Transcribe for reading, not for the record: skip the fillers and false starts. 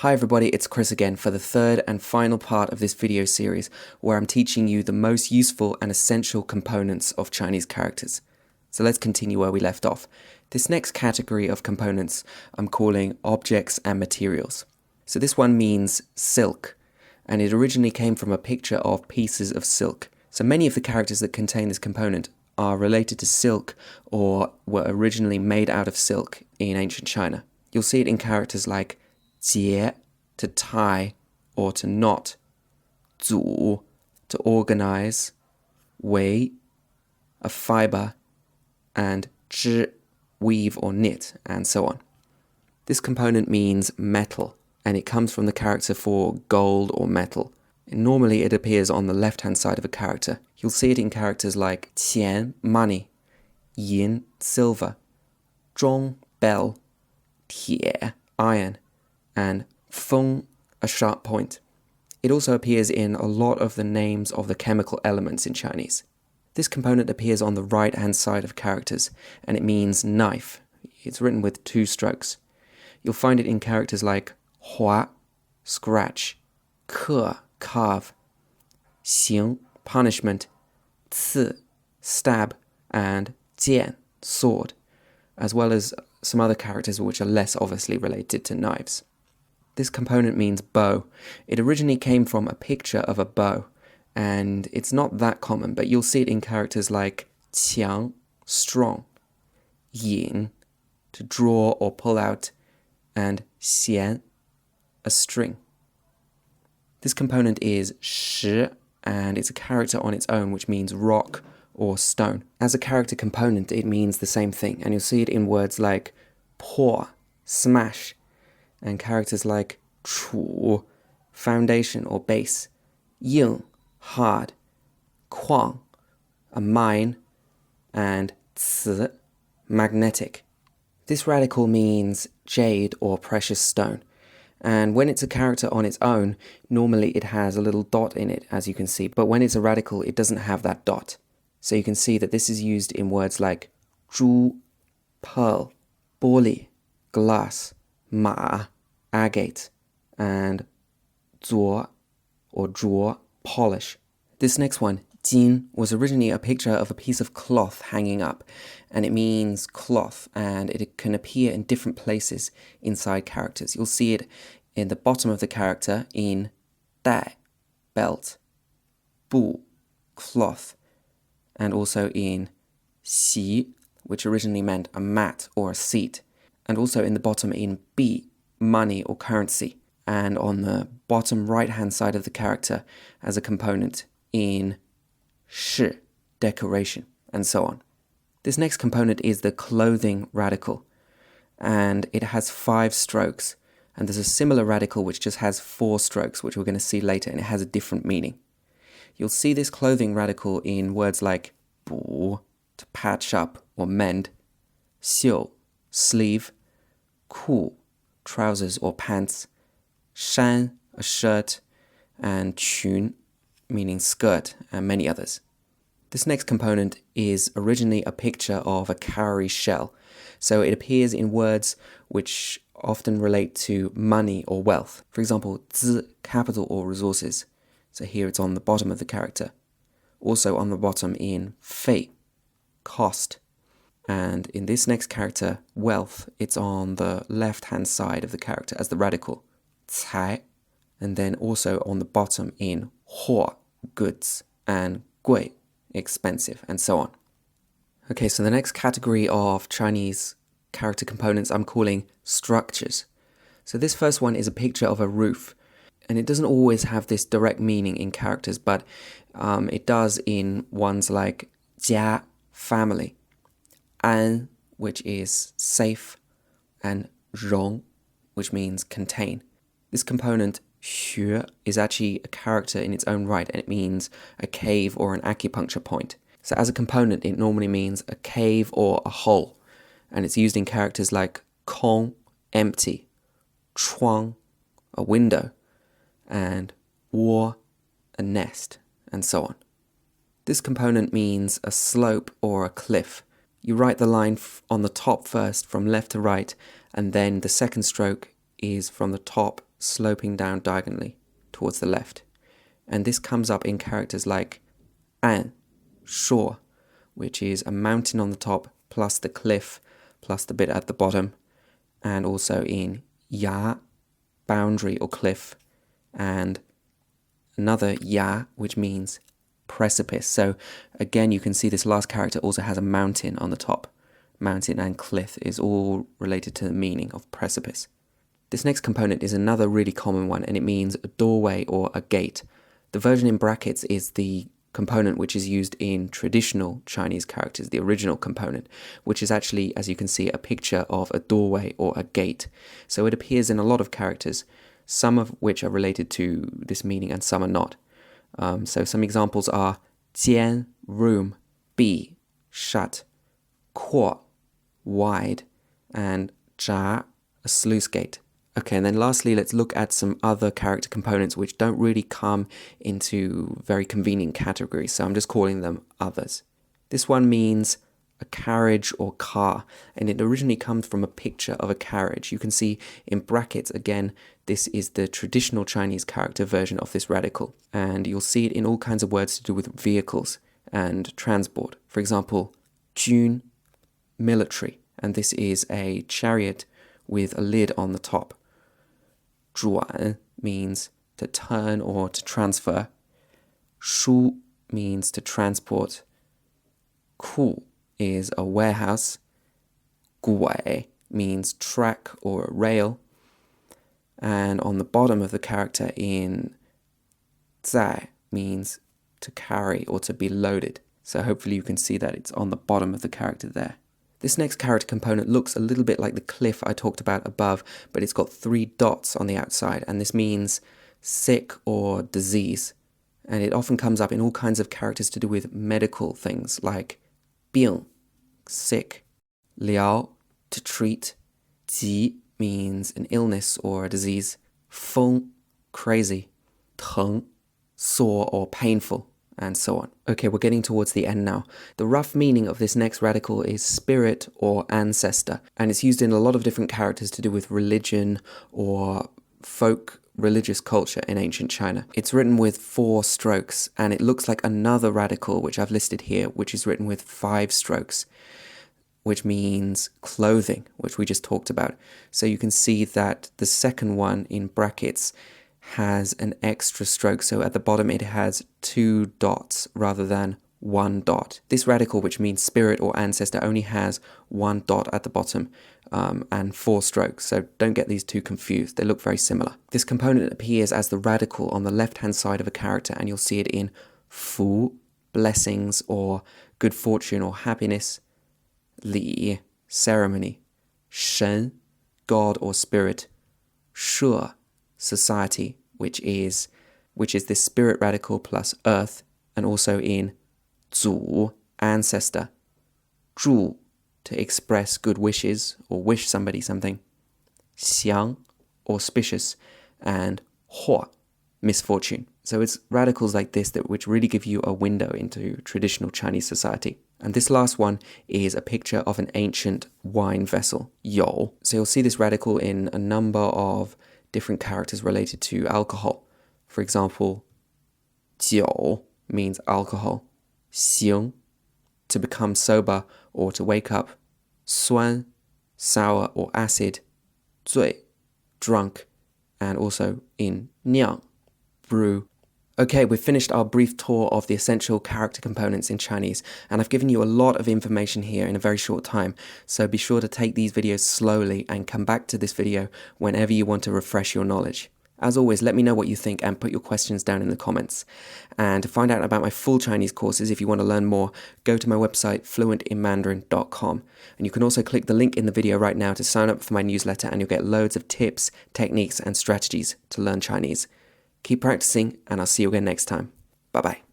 Hi everybody, it's Chris again for the third and final part of this video series where I'm teaching you the most useful and essential components of Chinese characters. So let's continue where we left off. This next category of components I'm calling objects and materials. So this one means silk, and it originally came from a picture of pieces of silk. So many of the characters that contain this component are related to silk or were originally made out of silk in ancient China. You'll see it in characters like 结 to tie or to knot, 组 to organize, 围 a fiber, and 织 weave or knit, and so on. This component means metal, and it comes from the character for gold or metal. And normally it appears on the left-hand side of a character. You'll see it in characters like 钱 money, 银 silver, 钟 bell, 铁 iron, and 锋 a sharp point. It also appears in a lot of the names of the chemical elements in Chinese. This component appears on the right-hand side of characters, and it means knife. It's written with 2 strokes. You'll find it in characters like 划 scratch, 刻 carve, 刑 punishment, 刺 stab, and 剑 sword, as well as some other characters which are less obviously related to knives. This component means bow. It originally came from a picture of a bow, and it's not that common, but you'll see it in characters like 强 strong, 引 to draw or pull out, and 弦 a string. This component is 石, and it's a character on its own, which means rock or stone. As a character component, it means the same thing, and you'll see it in words like 破 smash, and characters like 杵 foundation or base, 硬 hard, 矿 a mine, and 磁 magnetic. This radical means jade or precious stone, and when it's a character on its own, normally it has a little dot in it, as you can see, but when it's a radical, it doesn't have that dot. So you can see that this is used in words like 珠 pearl, 玻璃 glass, 马 agate, and 琢 or draw polish. This next one, 金, was originally a picture of a piece of cloth hanging up, and it means cloth, and it can appear in different places inside characters. You'll see it in the bottom of the character in 带 belt, 布 cloth, and also in 席, which originally meant a mat or a seat, and also in the bottom in 币 money or currency, and on the bottom right-hand side of the character as a component in 饰 decoration, and so on. This next component is the clothing radical, and it has 5 strokes, and there's a similar radical which just has 4 strokes, which we're going to see later, and it has a different meaning. You'll see this clothing radical in words like 补 to patch up or mend, 袖 sleeve, 裤 trousers or pants, 衫 a shirt, and 裙 meaning skirt, and many others. This next component is originally a picture of a cowrie shell, so it appears in words which often relate to money or wealth. For example, 资 capital or resources. So here it's on the bottom of the character. Also on the bottom in 费 cost. And in this next character, wealth, it's on the left-hand side of the character as the radical, 财, and then also on the bottom in 货 goods, and 贵 expensive, and so on. Okay, so the next category of Chinese character components I'm calling structures. So this first one is a picture of a roof, and it doesn't always have this direct meaning in characters, but it does in ones like 家 family, 安 which is safe, and 容 which means contain. This component 穴 is actually a character in its own right, and it means a cave or an acupuncture point. So as a component, it normally means a cave or a hole, and it's used in characters like 空 empty, 窗 a window, and 窝 a nest, and so on. This component means a slope or a cliff. You write the line on the top first from left to right, and then the second stroke is from the top sloping down diagonally towards the left. And this comes up in characters like an, shore, which is a mountain on the top plus the cliff plus the bit at the bottom, and also in ya, boundary or cliff, and another ya, which means precipice. So again, you can see this last character also has a mountain on the top. Mountain and cliff is all related to the meaning of precipice. This next component is another really common one, and it means a doorway or a gate. The version in brackets is the component which is used in traditional Chinese characters, the original component, which is actually, as you can see, a picture of a doorway or a gate. So it appears in a lot of characters, some of which are related to this meaning and some are not. So some examples are 间, room, 闭, shut, 阔, wide, and 闸, a sluice gate. Okay, and then lastly, let's look at some other character components which don't really come into very convenient categories, so I'm just calling them others. This one means a carriage or car, and it originally comes from a picture of a carriage. You can see in brackets, again, this is the traditional Chinese character version of this radical, and you'll see it in all kinds of words to do with vehicles and transport. For example, 军, military, and this is a chariot with a lid on the top. 转 means to turn or to transfer. 输 means to transport. 库 is a warehouse. 轨 means track or rail. And on the bottom of the character in 载 means to carry or to be loaded. So hopefully you can see that it's on the bottom of the character there. This next character component looks a little bit like the cliff I talked about above, but it's got 3 dots on the outside, and this means sick or disease. And it often comes up in all kinds of characters to do with medical things, like 病, sick, 疗, to treat, 急 means an illness or a disease, 疯, crazy, 疼, sore or painful, and so on. Okay, we're getting towards the end now. The rough meaning of this next radical is spirit or ancestor, and it's used in a lot of different characters to do with religion or folk religious culture in ancient China. It's written with 4 strokes, and it looks like another radical, which I've listed here, which is written with 5 strokes, which means clothing, which we just talked about. So you can see that the second one in brackets has an extra stroke, so at the bottom it has 2 dots rather than 1 dot. This radical, which means spirit or ancestor, only has 1 dot at the bottom and 4 strokes, so don't get these two confused. They look very similar. This component appears as the radical on the left-hand side of a character, and you'll see it in 福, blessings or good fortune or happiness, 礼, ceremony, 神, god or spirit, 社, society, which is this spirit radical plus earth, and also in 祖, ancestor, 祝, to express good wishes or wish somebody something, 祥, auspicious, and 祸, misfortune. So it's radicals like this which really give you a window into traditional Chinese society. And this last one is a picture of an ancient wine vessel, 有. So you'll see this radical in a number of different characters related to alcohol. For example, 酒 means alcohol, 醒, to become sober or to wake up, 酸, sour or acid, 醉, drunk, and also in 酿, brew. Okay, we've finished our brief tour of the essential character components in Chinese, and I've given you a lot of information here in a very short time, so be sure to take these videos slowly and come back to this video whenever you want to refresh your knowledge. As always, let me know what you think and put your questions down in the comments. And to find out about my full Chinese courses, if you want to learn more, go to my website, fluentinmandarin.com. And you can also click the link in the video right now to sign up for my newsletter, and you'll get loads of tips, techniques, and strategies to learn Chinese. Keep practicing, and I'll see you again next time. Bye-bye.